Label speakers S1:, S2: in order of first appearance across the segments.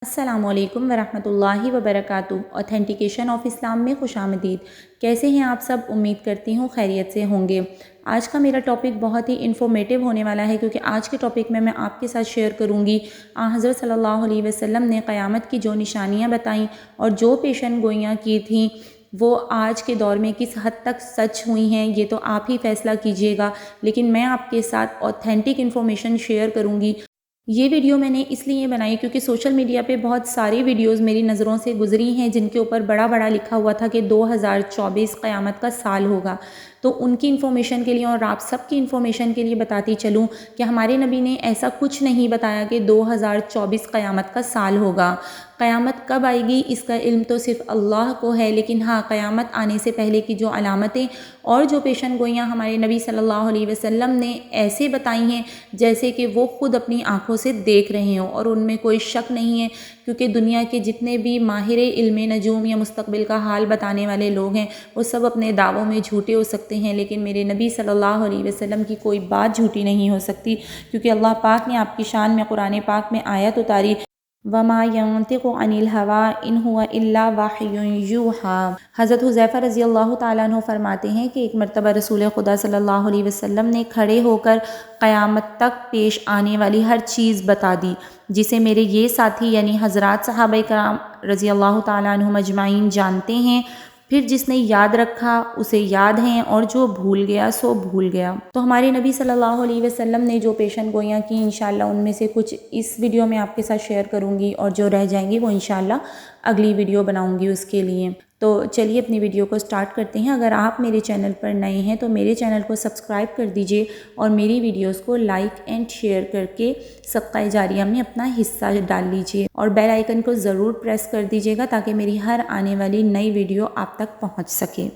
S1: السلام علیکم ورحمۃ اللہ وبرکاتہ۔ اوتھینٹیکیشن آف اسلام میں خوش آمدید۔ کیسے ہیں آپ سب؟ امید کرتی ہوں خیریت سے ہوں گے۔ آج کا میرا ٹاپک بہت ہی انفارمیٹیو ہونے والا ہے، کیونکہ آج کے ٹاپک میں آپ کے ساتھ شیئر کروں گی حضرت صلی اللہ علیہ وسلم نے قیامت کی جو نشانیاں بتائیں اور جو پیشن گوئیاں کی تھیں وہ آج کے دور میں کس حد تک سچ ہوئی ہیں یہ تو آپ ہی فیصلہ کیجئے گا، لیکن میں آپ کے ساتھ اوتھینٹک انفارمیشن شیئر کروں گی۔ یہ ویڈیو میں نے اس لیے بنائی کیونکہ سوشل میڈیا پہ بہت ساری ویڈیوز میری نظروں سے گزری ہیں جن کے اوپر بڑا بڑا لکھا ہوا تھا کہ 2024 قیامت کا سال ہوگا۔ تو ان کی انفارمیشن کے لیے اور آپ سب کی انفارمیشن کے لیے بتاتی چلوں کہ ہمارے نبی نے ایسا کچھ نہیں بتایا کہ 2024 قیامت کا سال ہوگا۔ قیامت کب آئے گی اس کا علم تو صرف اللہ کو ہے، لیکن ہاں قیامت آنے سے پہلے کی جو علامتیں اور جو پیشن گوئیاں ہمارے نبی صلی اللہ علیہ وسلم نے ایسے بتائی ہیں جیسے کہ وہ خود اپنی آنکھوں سے دیکھ رہے ہوں، اور ان میں کوئی شک نہیں ہے، کیونکہ دنیا کے جتنے بھی ماہر علم نجوم یا مستقبل کا حال بتانے والے لوگ ہیں وہ سب اپنے دعووں میں جھوٹے ہو سکتے ہیں، لیکن میرے نبی صلی اللہ علیہ وسلم کی کوئی بات جھوٹی نہیں ہو سکتی، کیونکہ اللہ پاک نے آپ کی شان میں قرآن پاک میں آیت اتاری وَمَا يَنطِقُ عَنِ الْهَوَىٰ إِنْ هُوَ إِلَّا وَحْيٌ يُوحَىٰ۔ حضرت حذیفہ رضی اللہ تعالیٰ عنہ فرماتے ہیں کہ ایک مرتبہ رسول خدا صلی اللہ علیہ وسلم نے کھڑے ہو کر قیامت تک پیش آنے والی ہر چیز بتا دی، جسے میرے یہ ساتھی یعنی حضرات صحابہ کرام رضی اللہ تعالیٰ عنہ مجمعین جانتے ہیں، پھر جس نے یاد رکھا اسے یاد ہیں، اور جو بھول گیا سو بھول گیا۔ تو ہمارے نبی صلی اللہ علیہ وسلم نے جو پیشن گوئیاں کی انشاءاللہ ان میں سے کچھ اس ویڈیو میں آپ کے ساتھ شیئر کروں گی، اور جو رہ جائیں گی وہ انشاءاللہ اگلی ویڈیو بناؤں گی اس کے لیے۔ تو چلیے اپنی ویڈیو کو سٹارٹ کرتے ہیں۔ اگر آپ میرے چینل پر نئے ہیں تو میرے چینل کو سبسکرائب کر دیجئے اور میری ویڈیوز کو لائک اینڈ شیئر کر کے صدقہ جاریہ میں اپنا حصہ ڈال لیجئے، اور بیل آئیکن کو ضرور پریس کر دیجئے گا تاکہ میری ہر آنے والی نئی ویڈیو آپ تک پہنچ سکے۔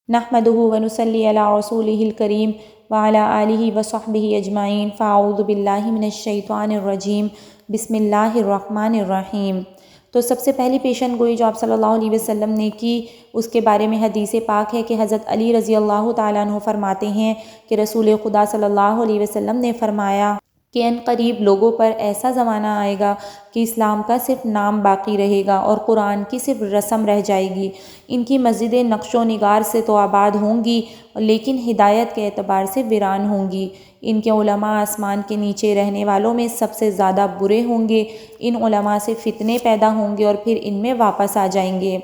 S1: نحمدہ ونصلی علی رسولہ الکریم وعلی آلہ وصحبہ اجمعین، فاعوذ باللہ من الشیطان الرجیم، بسم اللہ الرحمن الرحیم۔ تو سب سے پہلی پیشن گوئی جو آپ صلی اللہ علیہ وسلم نے کی اس کے بارے میں حدیث پاک ہے کہ حضرت علی رضی اللہ تعالیٰ عنہ فرماتے ہیں کہ رسول خدا صلی اللہ علیہ وسلم نے فرمایا کہ ان قریب لوگوں پر ایسا زمانہ آئے گا کہ اسلام کا صرف نام باقی رہے گا اور قرآن کی صرف رسم رہ جائے گی۔ ان کی مسجدیں نقش و نگار سے تو آباد ہوں گی لیکن ہدایت کے اعتبار سے ویران ہوں گی۔ ان کے علماء آسمان کے نیچے رہنے والوں میں سب سے زیادہ برے ہوں گے۔ ان علماء سے فتنے پیدا ہوں گے اور پھر ان میں واپس آ جائیں گے۔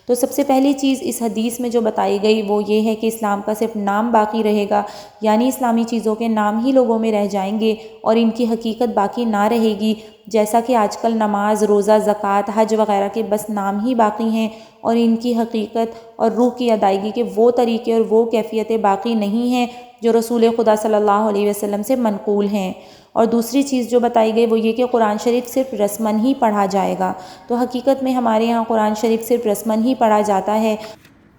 S1: تو سب سے پہلی چیز اس حدیث میں جو بتائی گئی وہ یہ ہے کہ اسلام کا صرف نام باقی رہے گا، یعنی اسلامی چیزوں کے نام ہی لوگوں میں رہ جائیں گے اور ان کی حقیقت باقی نہ رہے گی، جیسا کہ آج کل نماز، روزہ، زکوٰۃ، حج وغیرہ کے بس نام ہی باقی ہیں اور ان کی حقیقت اور روح کی ادائیگی کے وہ طریقے اور وہ کیفیتیں باقی نہیں ہیں جو رسول خدا صلی اللہ علیہ وسلم سے منقول ہیں۔ اور دوسری چیز جو بتائی گئی وہ یہ کہ قرآن شریف صرف رسماً ہی پڑھا جائے گا۔ تو حقیقت میں ہمارے یہاں قرآن شریف صرف رسماً ہی پڑھا جاتا ہے،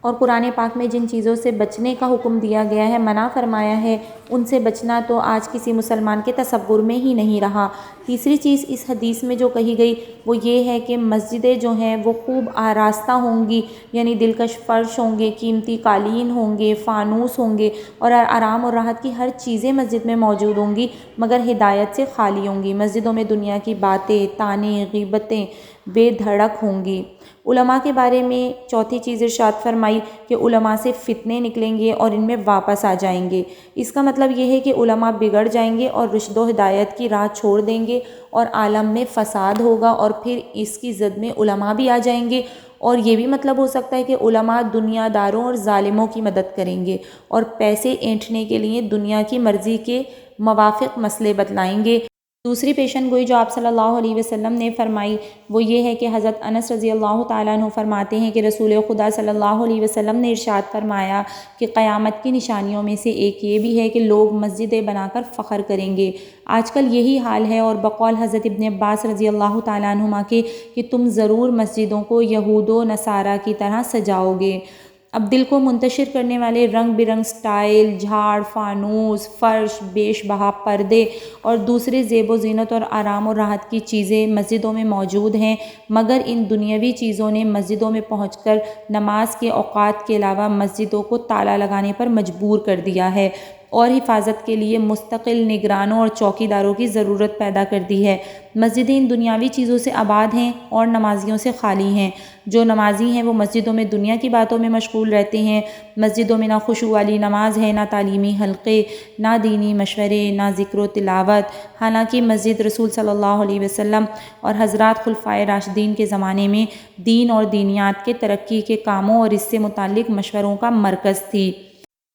S1: اور قرآن پاک میں جن چیزوں سے بچنے کا حکم دیا گیا ہے، منع فرمایا ہے، ان سے بچنا تو آج کسی مسلمان کے تصور میں ہی نہیں رہا۔ تیسری چیز اس حدیث میں جو کہی گئی وہ یہ ہے کہ مسجدیں جو ہیں وہ خوب آراستہ ہوں گی، یعنی دلکش فرش ہوں گے، قیمتی قالین ہوں گے، فانوس ہوں گے، اور آرام اور راحت کی ہر چیزیں مسجد میں موجود ہوں گی، مگر ہدایت سے خالی ہوں گی۔ مسجدوں میں دنیا کی باتیں، طعنے، غیبتیں بے دھڑک ہوں گی۔ علماء کے بارے میں چوتھی چیز ارشاد فرمائی کہ علماء سے فتنے نکلیں گے اور ان میں واپس آ جائیں گے۔ اس کا مطلب یہ ہے کہ علماء بگڑ جائیں گے اور رشد و ہدایت کی راہ چھوڑ دیں گے اور عالم میں فساد ہوگا، اور پھر اس کی زد میں علماء بھی آ جائیں گے، اور یہ بھی مطلب ہو سکتا ہے کہ علماء دنیا داروں اور ظالموں کی مدد کریں گے اور پیسے اینٹھنے کے لیے دنیا کی مرضی کے موافق مسئلے بتلائیں گے۔ دوسری پیشن گوئی جو آپ صلی اللہ علیہ وسلم نے فرمائی وہ یہ ہے کہ حضرت انس رضی اللہ تعالیٰ عنہ فرماتے ہیں کہ رسول خدا صلی اللہ علیہ وسلم نے ارشاد فرمایا کہ قیامت کی نشانیوں میں سے ایک یہ بھی ہے کہ لوگ مسجدیں بنا کر فخر کریں گے۔ آج کل یہی حال ہے، اور بقول حضرت ابن عباس رضی اللہ تعالیٰ عنہما کے کہ تم ضرور مسجدوں کو یہود و نصارہ کی طرح سجاؤ گے۔ اب دل کو منتشر کرنے والے رنگ برنگ سٹائل، جھاڑ، فانوس، فرش، بیش بہا پردے اور دوسرے زیب و زینت اور آرام و راحت کی چیزیں مسجدوں میں موجود ہیں، مگر ان دنیاوی چیزوں نے مسجدوں میں پہنچ کر نماز کے اوقات کے علاوہ مسجدوں کو تالا لگانے پر مجبور کر دیا ہے۔ اور حفاظت کے لیے مستقل نگرانوں اور چوکیداروں کی ضرورت پیدا کر دی ہے۔ مسجدیں ان دنیاوی چیزوں سے آباد ہیں اور نمازیوں سے خالی ہیں۔ جو نمازی ہیں وہ مسجدوں میں دنیا کی باتوں میں مشغول رہتے ہیں۔ مسجدوں میں نہ خشوع والی نماز ہے، نہ تعلیمی حلقے، نہ دینی مشورے، نہ ذکر و تلاوت۔ حالانکہ مسجد رسول صلی اللہ علیہ وسلم اور حضرات خلفائے راشدین کے زمانے میں دین اور دینیات کے ترقی کے کاموں اور اس سے متعلق مشوروں کا مرکز تھی۔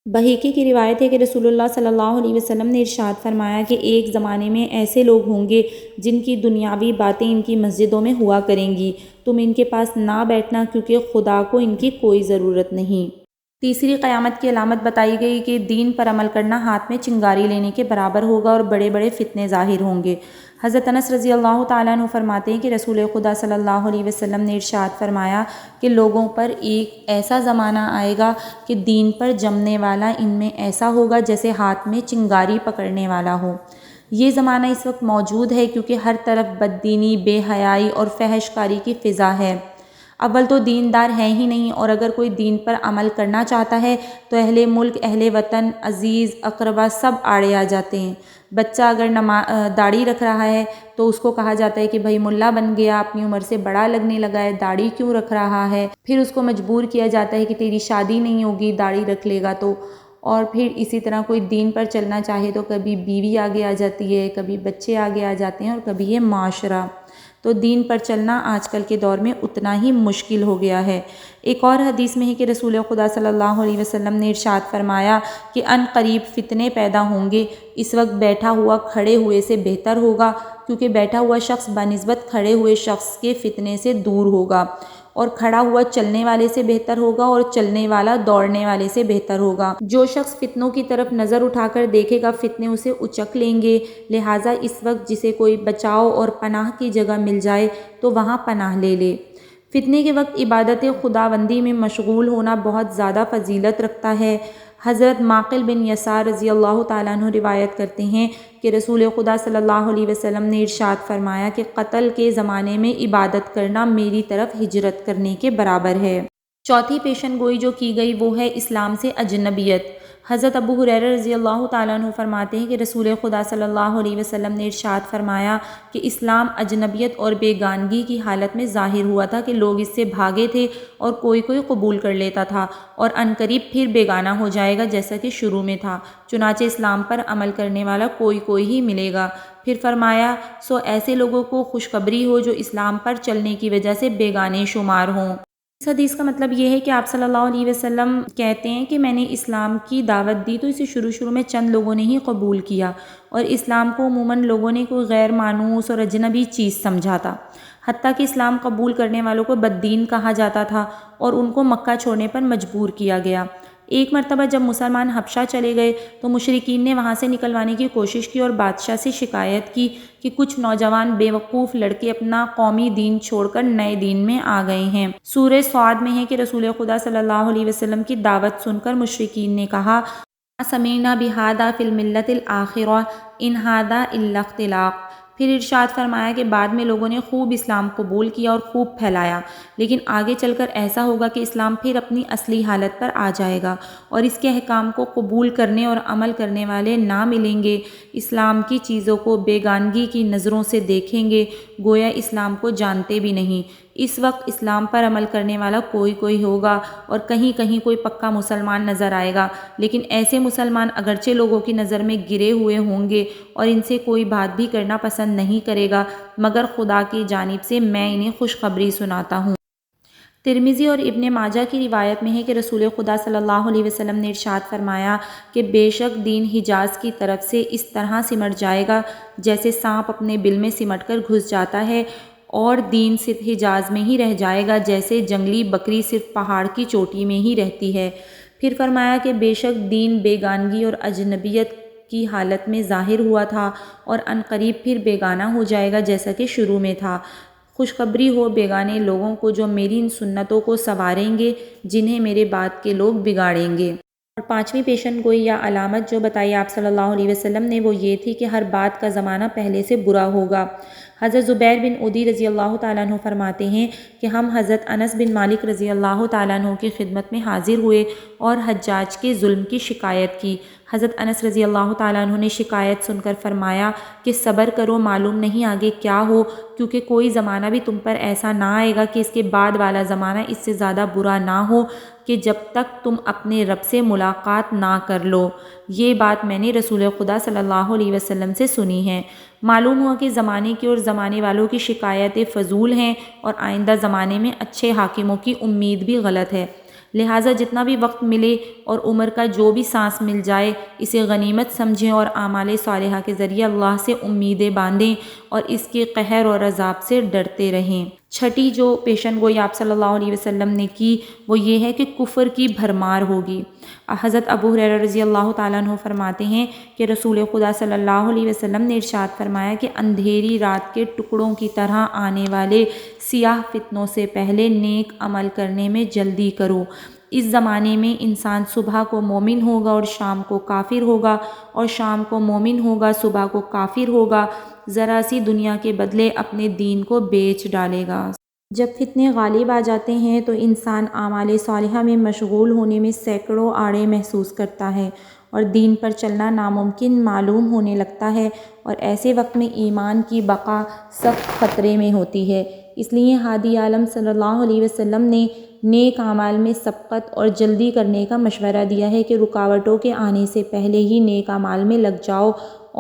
S1: بحیقی کی روایت ہے کہ رسول اللہ صلی اللہ علیہ وسلم نے ارشاد فرمایا کہ ایک زمانے میں ایسے لوگ ہوں گے جن کی دنیاوی باتیں ان کی مسجدوں میں ہوا کریں گی، تم ان کے پاس نہ بیٹھنا کیونکہ خدا کو ان کی کوئی ضرورت نہیں۔ تیسری قیامت کی علامت بتائی گئی کہ دین پر عمل کرنا ہاتھ میں چنگاری لینے کے برابر ہوگا اور بڑے بڑے فتنے ظاہر ہوں گے۔ حضرت انس رضی اللہ تعالیٰ عنہ فرماتے ہیں کہ رسول خدا صلی اللہ علیہ وسلم نے ارشاد فرمایا کہ لوگوں پر ایک ایسا زمانہ آئے گا کہ دین پر جمنے والا ان میں ایسا ہوگا جیسے ہاتھ میں چنگاری پکڑنے والا ہو۔ یہ زمانہ اس وقت موجود ہے کیونکہ ہر طرف بددینی، بے حیائی اور فحش کاری کی فضا ہے۔ اول تو دیندار ہے ہی نہیں، اور اگر کوئی دین پر عمل کرنا چاہتا ہے تو اہل ملک، اہل وطن، عزیز، اقربا سب آڑے آ جاتے ہیں۔ بچہ اگر داڑھی رکھ رہا ہے تو اس کو کہا جاتا ہے کہ بھائی ملا بن گیا، اپنی عمر سے بڑا لگنے لگا ہے، داڑھی کیوں رکھ رہا ہے؟ پھر اس کو مجبور کیا جاتا ہے کہ تیری شادی نہیں ہوگی داڑھی رکھ لے گا تو۔ اور پھر اسی طرح کوئی دین پر چلنا چاہے تو کبھی بیوی آگے آ جاتی ہے، کبھی بچے آگے آ جاتے ہیں، اور کبھی یہ معاشرہ۔ تو دین پر چلنا آج کل کے دور میں اتنا ہی مشکل ہو گیا ہے۔ ایک اور حدیث میں ہے کہ رسول خدا صلی اللہ علیہ وسلم نے ارشاد فرمایا کہ ان قریب فتنے پیدا ہوں گے، اس وقت بیٹھا ہوا کھڑے ہوئے سے بہتر ہوگا، کیونکہ بیٹھا ہوا شخص بنسبت کھڑے ہوئے شخص کے فتنے سے دور ہوگا، اور کھڑا ہوا چلنے والے سے بہتر ہوگا، اور چلنے والا دوڑنے والے سے بہتر ہوگا۔ جو شخص فتنوں کی طرف نظر اٹھا کر دیکھے گا فتنے اسے اچک لیں گے، لہٰذا اس وقت جسے کوئی بچاؤ اور پناہ کی جگہ مل جائے تو وہاں پناہ لے لے۔ فتنے کے وقت عبادت خداوندی میں مشغول ہونا بہت زیادہ فضیلت رکھتا ہے۔ حضرت معقل بن یسار رضی اللہ تعالیٰ عنہ روایت کرتے ہیں کہ رسول خدا صلی اللہ علیہ وسلم نے ارشاد فرمایا کہ قتل کے زمانے میں عبادت کرنا میری طرف ہجرت کرنے کے برابر ہے۔ چوتھی پیشن گوئی جو کی گئی وہ ہے اسلام سے اجنبیت۔ حضرت ابو ہریرہ رضی اللہ تعالیٰ عنہ فرماتے ہیں کہ رسول خدا صلی اللہ علیہ وسلم نے ارشاد فرمایا کہ اسلام اجنبیت اور بیگانگی کی حالت میں ظاہر ہوا تھا کہ لوگ اس سے بھاگے تھے اور کوئی کوئی قبول کر لیتا تھا، اور عنقریب پھر بیگانہ ہو جائے گا جیسا کہ شروع میں تھا، چنانچہ اسلام پر عمل کرنے والا کوئی کوئی ہی ملے گا۔ پھر فرمایا سو ایسے لوگوں کو خوشخبری ہو جو اسلام پر چلنے کی وجہ سے بیگانے شمار ہوں۔ اس حدیث کا مطلب یہ ہے کہ آپ صلی اللہ علیہ وسلم کہتے ہیں کہ میں نے اسلام کی دعوت دی تو اسے شروع میں چند لوگوں نے ہی قبول کیا، اور اسلام کو عموماً لوگوں نے کوئی غیر مانوس اور اجنبی چیز سمجھا تھا، حتیٰ کہ اسلام قبول کرنے والوں کو بددین کہا جاتا تھا اور ان کو مکہ چھوڑنے پر مجبور کیا گیا۔ ایک مرتبہ جب مسلمان حبشہ چلے گئے تو مشرکین نے وہاں سے نکلوانے کی کوشش کی اور بادشاہ سے شکایت کی کہ کچھ نوجوان بیوقوف لڑکے اپنا قومی دین چھوڑ کر نئے دین میں آ گئے ہیں۔ سورہ صاد میں ہے کہ رسول خدا صلی اللہ علیہ وسلم کی دعوت سن کر مشرکین نے کہا سمیعنا بہذا فی الملۃ الآخرہ ان ھذا الا اختلاق۔ پھر ارشاد فرمایا کہ بعد میں لوگوں نے خوب اسلام قبول کیا اور خوب پھیلایا، لیکن آگے چل کر ایسا ہوگا کہ اسلام پھر اپنی اصلی حالت پر آ جائے گا اور اس کے احکام کو قبول کرنے اور عمل کرنے والے نہ ملیں گے، اسلام کی چیزوں کو بیگانگی کی نظروں سے دیکھیں گے، گویا اسلام کو جانتے بھی نہیں۔ اس وقت اسلام پر عمل کرنے والا کوئی کوئی ہوگا اور کہیں کہیں کوئی پکا مسلمان نظر آئے گا، لیکن ایسے مسلمان اگرچہ لوگوں کی نظر میں گرے ہوئے ہوں گے اور ان سے کوئی بات بھی کرنا پسند نہیں کرے گا، مگر خدا کی جانب سے میں انہیں خوشخبری سناتا ہوں۔ ترمذی اور ابن ماجہ کی روایت میں ہے کہ رسول خدا صلی اللہ علیہ وسلم نے ارشاد فرمایا کہ بے شک دین حجاز کی طرف سے اس طرح سمٹ جائے گا جیسے سانپ اپنے بل میں سمٹ کر گھس جاتا ہے، اور دین صرف حجاز میں ہی رہ جائے گا جیسے جنگلی بکری صرف پہاڑ کی چوٹی میں ہی رہتی ہے۔ پھر فرمایا کہ بے شک دین بیگانگی اور اجنبیت کی حالت میں ظاہر ہوا تھا اور عنقریب پھر بیگانہ ہو جائے گا جیسا کہ شروع میں تھا۔ خوشخبری ہو بیگانے لوگوں کو جو میری ان سنتوں کو سنواریں گے جنہیں میرے بعد کے لوگ بگاڑیں گے۔ اور پانچویں پیشن گوئی یا علامت جو بتائی آپ صلی اللہ علیہ وسلم نے وہ یہ تھی کہ ہر بات کا زمانہ پہلے سے برا ہوگا۔ حضرت زبیر بن عدی رضی اللہ تعالیٰ عنہ فرماتے ہیں کہ ہم حضرت انس بن مالک رضی اللہ تعالیٰ عنہ کی خدمت میں حاضر ہوئے اور حجاج کے ظلم کی شکایت کی۔ حضرت انس رضی اللہ تعالیٰ عنہ نے شکایت سن کر فرمایا کہ صبر کرو، معلوم نہیں آگے کیا ہو، کیونکہ کوئی زمانہ بھی تم پر ایسا نہ آئے گا کہ اس کے بعد والا زمانہ اس سے زیادہ برا نہ ہو کہ جب تک تم اپنے رب سے ملاقات نہ کر لو۔ یہ بات میں نے رسول خدا صلی اللہ علیہ وسلم سے سنی ہے۔ معلوم ہوا کہ زمانے کی اور زمانے والوں کی شکایتیں فضول ہیں اور آئندہ زمانے میں اچھے حاکموں کی امید بھی غلط ہے۔ لہٰذا جتنا بھی وقت ملے اور عمر کا جو بھی سانس مل جائے اسے غنیمت سمجھیں اور اعمال صالحہ کے ذریعے اللہ سے امیدیں باندھیں اور اس کے قہر اور عذاب سے ڈرتے رہیں۔ چھٹی جو پیشن گوئی آپ صلی اللہ علیہ وسلم نے کی وہ یہ ہے کہ کفر کی بھرمار ہوگی۔ حضرت ابو ہریرہ رضی اللہ تعالیٰ عنہ فرماتے ہیں کہ رسول خدا صلی اللہ علیہ وسلم نے ارشاد فرمایا کہ اندھیری رات کے ٹکڑوں کی طرح آنے والے سیاہ فتنوں سے پہلے نیک عمل کرنے میں جلدی کرو۔ اس زمانے میں انسان صبح کو مومن ہوگا اور شام کو کافر ہوگا، اور شام کو مومن ہوگا صبح کو کافر ہوگا، ذرا سی دنیا کے بدلے اپنے دین کو بیچ ڈالے گا۔ جب فتنے غالب آ جاتے ہیں تو انسان اعمال صالحہ میں مشغول ہونے میں سینکڑوں آڑے محسوس کرتا ہے اور دین پر چلنا ناممکن معلوم ہونے لگتا ہے، اور ایسے وقت میں ایمان کی بقا سخت خطرے میں ہوتی ہے۔ اس لیے ہادی عالم صلی اللہ علیہ وسلم نے نیک اعمال میں سبقت اور جلدی کرنے کا مشورہ دیا ہے کہ رکاوٹوں کے آنے سے پہلے ہی نیک اعمال میں لگ جاؤ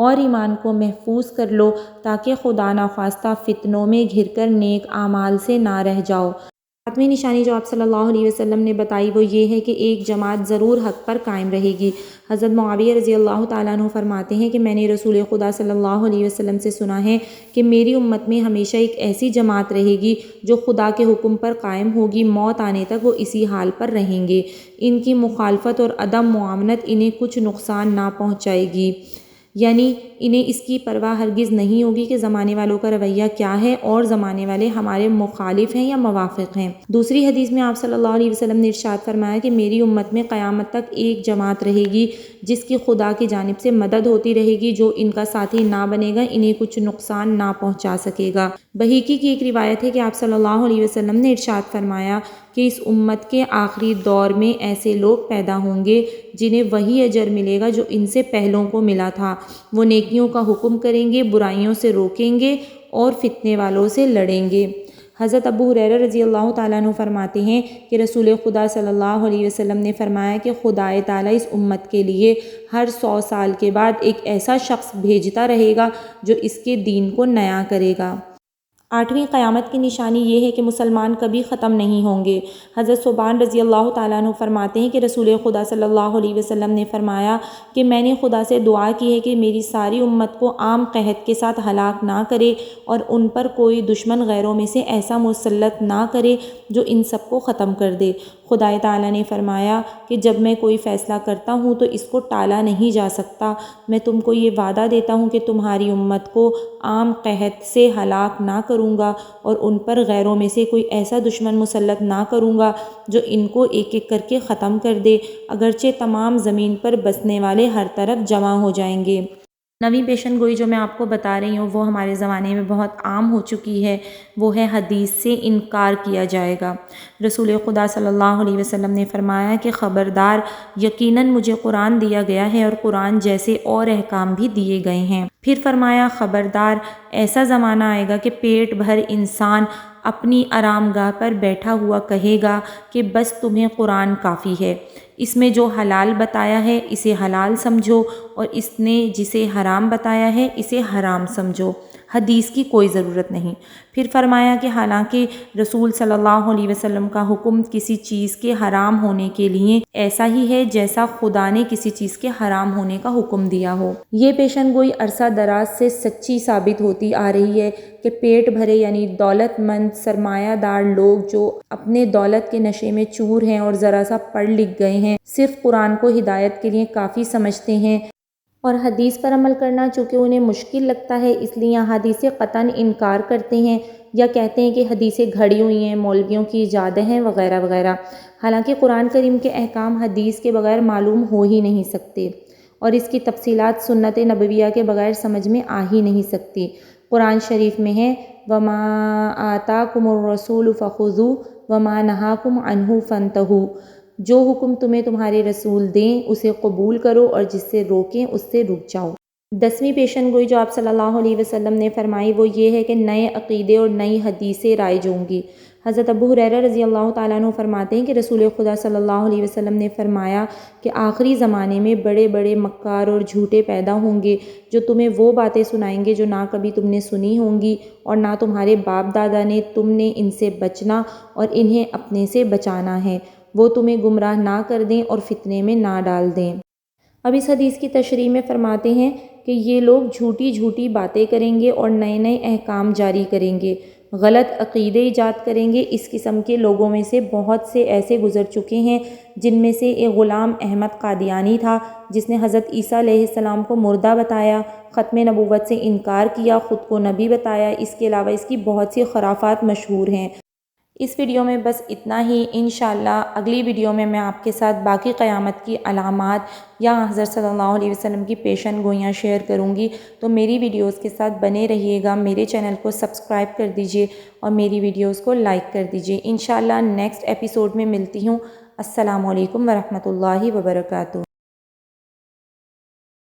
S1: اور ایمان کو محفوظ کر لو تاکہ خدا نخواستہ فتنوں میں گھر کر نیک اعمال سے نہ رہ جاؤ۔ ساتویں نشانی جو آپ صلی اللہ علیہ وسلم نے بتائی وہ یہ ہے کہ ایک جماعت ضرور حق پر قائم رہے گی۔ حضرت معاویہ رضی اللہ تعالیٰ عنہ فرماتے ہیں کہ میں نے رسول خدا صلی اللہ علیہ وسلم سے سنا ہے کہ میری امت میں ہمیشہ ایک ایسی جماعت رہے گی جو خدا کے حکم پر قائم ہوگی، موت آنے تک وہ اسی حال پر رہیں گے۔ ان کی مخالفت اور عدم معاونت انہیں کچھ نقصان نہ پہنچائے گی، یعنی انہیں اس کی پرواہ ہرگز نہیں ہوگی کہ زمانے والوں کا رویہ کیا ہے اور زمانے والے ہمارے مخالف ہیں یا موافق ہیں۔ دوسری حدیث میں آپ صلی اللہ علیہ وسلم نے ارشاد فرمایا کہ میری امت میں قیامت تک ایک جماعت رہے گی جس کی خدا کی جانب سے مدد ہوتی رہے گی، جو ان کا ساتھی نہ بنے گا انہیں کچھ نقصان نہ پہنچا سکے گا۔ بہیقی کی ایک روایت ہے کہ آپ صلی اللہ علیہ وسلم نے ارشاد فرمایا کہ اس امت کے آخری دور میں ایسے لوگ پیدا ہوں گے جنہیں وہی اجر ملے گا جو ان سے پہلوں کو ملا تھا۔ وہ نیکیوں کا حکم کریں گے، برائیوں سے روکیں گے اور فتنے والوں سے لڑیں گے۔ حضرت ابو ہریرہ رضی اللہ تعالیٰ عنہ فرماتے ہیں کہ رسول خدا صلی اللہ علیہ وسلم نے فرمایا کہ خدا تعالیٰ اس امت کے لیے ہر 100 سال کے بعد ایک ایسا شخص بھیجتا رہے گا جو اس کے دین کو نیا کرے گا۔ آٹھویں قیامت کی نشانی یہ ہے کہ مسلمان کبھی ختم نہیں ہوں گے۔ حضرت ثوبان رضی اللہ تعالیٰ عنہ فرماتے ہیں کہ رسول خدا صلی اللہ علیہ وسلم نے فرمایا کہ میں نے خدا سے دعا کی ہے کہ میری ساری امت کو عام قحط کے ساتھ ہلاک نہ کرے اور ان پر کوئی دشمن غیروں میں سے ایسا مسلط نہ کرے جو ان سب کو ختم کر دے۔ خدا تعالیٰ نے فرمایا کہ جب میں کوئی فیصلہ کرتا ہوں تو اس کو ٹالا نہیں جا سکتا۔ میں تم کو یہ وعدہ دیتا ہوں کہ تمہاری امت کو عام قحط سے ہلاک نہ کروں گا اور ان پر غیروں میں سے کوئی ایسا دشمن مسلط نہ کروں گا جو ان کو ایک ایک کر کے ختم کر دے، اگرچہ تمام زمین پر بسنے والے ہر طرف جمع ہو جائیں گے۔ نویں پیشن گوئی جو میں آپ کو بتا رہی ہوں وہ ہمارے زمانے میں بہت عام ہو چکی ہے، وہ ہے حدیث سے انکار کیا جائے گا۔ رسول خدا صلی اللہ علیہ وسلم نے فرمایا کہ خبردار، یقیناً مجھے قرآن دیا گیا ہے اور قرآن جیسے اور احکام بھی دیے گئے ہیں۔ پھر فرمایا خبردار، ایسا زمانہ آئے گا کہ پیٹ بھر انسان اپنی آرام گاہ پر بیٹھا ہوا کہے گا کہ بس تمہیں قرآن کافی ہے، اس میں جو حلال بتایا ہے اسے حلال سمجھو اور اس نے جسے حرام بتایا ہے اسے حرام سمجھو، حدیث کی کوئی ضرورت نہیں۔ پھر فرمایا کہ حالانکہ رسول صلی اللہ علیہ وسلم کا حکم کسی چیز کے حرام ہونے کے لیے ایسا ہی ہے جیسا خدا نے کسی چیز کے حرام ہونے کا حکم دیا ہو۔ یہ پیشن گوئی عرصہ دراز سے سچی ثابت ہوتی آ رہی ہے کہ پیٹ بھرے یعنی دولت مند سرمایہ دار لوگ جو اپنے دولت کے نشے میں چور ہیں اور ذرا سا پڑھ لکھ گئے ہیں، صرف قرآن کو ہدایت کے لیے کافی سمجھتے ہیں اور حدیث پر عمل کرنا چونکہ انہیں مشکل لگتا ہے اس لیے حدیث سے قطعاً انکار کرتے ہیں یا کہتے ہیں کہ حدیثیں گھڑی ہوئی ہیں، مولویوں کی ایجاد ہیں وغیرہ وغیرہ، حالانکہ قرآن کریم کے احکام حدیث کے بغیر معلوم ہو ہی نہیں سکتے اور اس کی تفصیلات سنت نبویہ کے بغیر سمجھ میں آ ہی نہیں سکتی۔ قرآن شریف میں ہے وَمَا آتَاكُمُ الرَّسُولُ فَخُذُوهُ وَمَا نَهَاكُمْ عَنْهُ فَانْتَهُوا، جو حکم تمہیں تمہارے رسول دیں اسے قبول کرو اور جس سے روکیں اس سے رک جاؤ۔ 10ویں پیشن گوئی جو آپ صلی اللہ علیہ وسلم نے فرمائی وہ یہ ہے کہ نئے عقیدے اور نئی حدیثیں رائج ہوں گی۔ حضرت ابو ہریرہ رضی اللہ تعالیٰ عنہ فرماتے ہیں کہ رسول خدا صلی اللہ علیہ وسلم نے فرمایا کہ آخری زمانے میں بڑے بڑے مکار اور جھوٹے پیدا ہوں گے جو تمہیں وہ باتیں سنائیں گے جو نہ کبھی تم نے سنی ہوں گی اور نہ تمہارے باپ دادا نے۔ تم نے ان سے بچنا اور انہیں اپنے سے بچانا ہے، وہ تمہیں گمراہ نہ کر دیں اور فتنے میں نہ ڈال دیں۔ اب اس حدیث کی تشریح میں فرماتے ہیں کہ یہ لوگ جھوٹی جھوٹی باتیں کریں گے اور نئے نئے احکام جاری کریں گے، غلط عقیدے ایجاد کریں گے۔ اس قسم کے لوگوں میں سے بہت سے ایسے گزر چکے ہیں، جن میں سے ایک غلام احمد قادیانی تھا جس نے حضرت عیسیٰ علیہ السلام کو مردہ بتایا، ختم نبوت سے انکار کیا، خود کو نبی بتایا۔ اس کے علاوہ اس کی بہت سی خرافات مشہور ہیں۔ اس ویڈیو میں بس اتنا ہی۔ انشاءاللہ اگلی ویڈیو میں آپ کے ساتھ باقی قیامت کی علامات یا حضرت صلی اللہ علیہ وسلم کی پیشن گوئیاں شیئر کروں گی، تو میری ویڈیوز کے ساتھ بنے رہیے گا۔ میرے چینل کو سبسکرائب کر دیجئے اور میری ویڈیوز کو لائک کر دیجئے۔ انشاءاللہ نیکسٹ ایپیسوڈ میں ملتی ہوں۔ السلام علیکم ورحمۃ اللہ وبرکاتہ۔